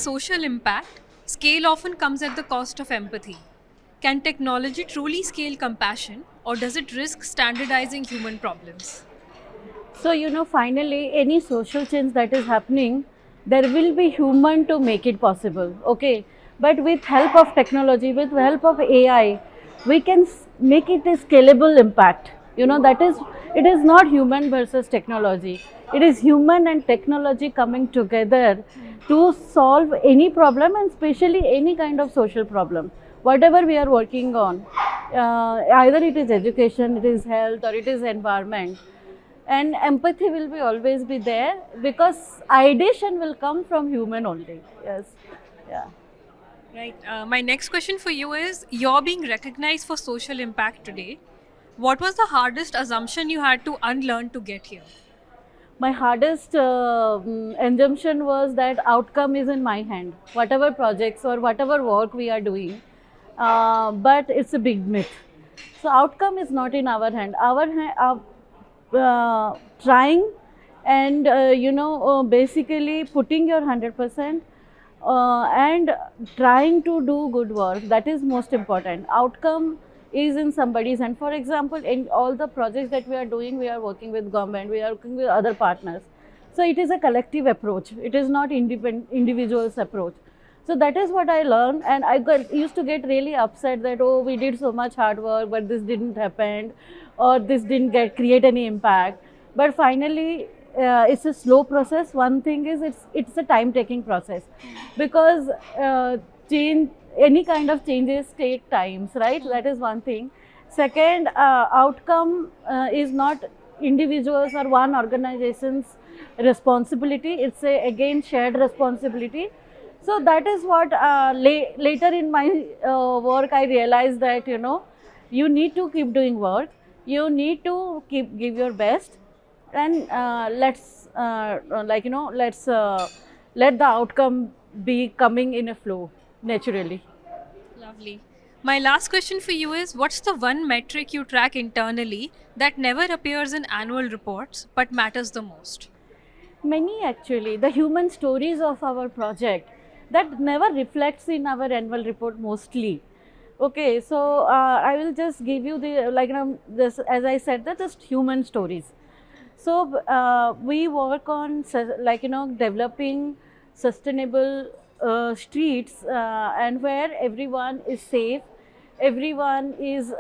social impact, scale often comes at the cost of empathy. Can technology truly scale compassion, or does it risk standardizing human problems? So, finally, any social change that is happening, there will be human to make it possible. Okay. But with help of technology, with help of AI, we can make it a scalable impact. That is, it is not human versus technology. It is human and technology coming together to solve any problem, and especially any kind of social problem. Whatever we are working on, either it is education, it is health, or it is environment, and empathy will be always be there, because ideation will come from human only. Yes. Yeah. Right. My next question for you is, you're being recognized for social impact today. What was the hardest assumption you had to unlearn to get here? My hardest assumption was that outcome is in my hand, whatever projects or whatever work we are doing, but it's a big myth. So outcome is not in our hand. Trying and basically putting your 100%, and trying to do good work, that is most important. Outcome is in somebody's hand. For example, in all the projects that we are doing, we are working with government, we are working with other partners, so it is a collective approach, it is not independent individuals approach. So that is what I learned, and used to get really upset that, oh, we did so much hard work but this didn't happen, or this didn't create any impact. But finally, it's a slow process. One thing is, it's a time taking process, because change, any kind of changes take times, right? That is one thing. Second, outcome is not individuals or one organization's responsibility, it's a again shared responsibility. So that is what later in my work I realized that, you need to keep doing work, you need to give your best, and let's let the outcome be coming in a flow naturally. Lovely. My last question for you is, what's the one metric you track internally that never appears in annual reports but matters the most? Many, actually, the human stories of our project that never reflects in our annual report mostly. Okay, so I will just give you the, this, as I said, that just human stories. So we work on developing sustainable streets, and where everyone is safe, everyone is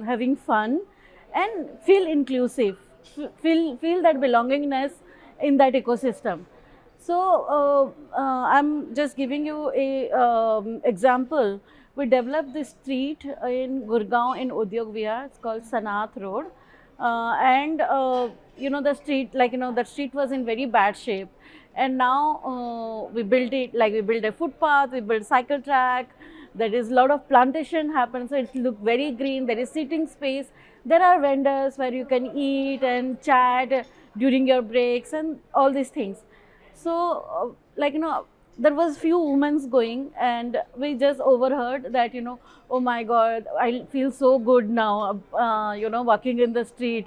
having fun and feel inclusive, feel that belongingness in that ecosystem. So I'm just giving you a example. We developed this street in Gurgaon in Udyog Vihar. It's called Sanath Road, and the street, the street was in very bad shape, and now we built it, like we built a footpath, we built cycle track. There is a lot of plantation happens, so it look very green. There is seating space. There are vendors where you can eat and chat during your breaks and all these things. So there was few women going, and we just overheard that, oh my god, I feel so good now, walking in the street,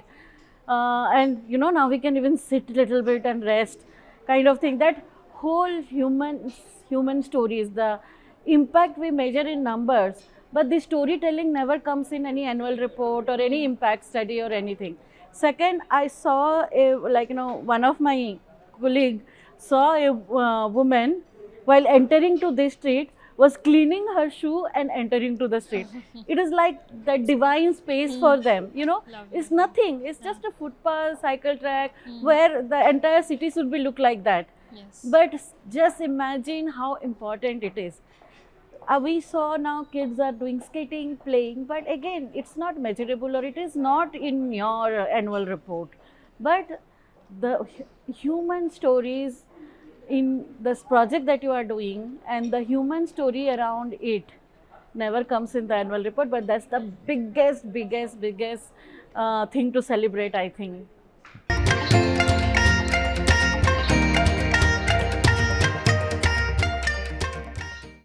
and now we can even sit a little bit and rest, kind of thing. That whole human stories, the impact we measure in numbers, but the storytelling never comes in any annual report or any impact study or anything. Second, I saw a, one of my colleague saw a woman while entering to this street, was cleaning her shoe and entering to the street. It is like the divine space for them. Lovely. It's nothing. It's just a footpath, cycle track, where the entire city should be look like that. Yes. But just imagine how important it is. We saw now kids are doing skating, playing, but again, it's not measurable, or it is not in your annual report. But the human stories in this project that you are doing, and the human story around it, never comes in the annual report, but that's the biggest thing to celebrate, I think.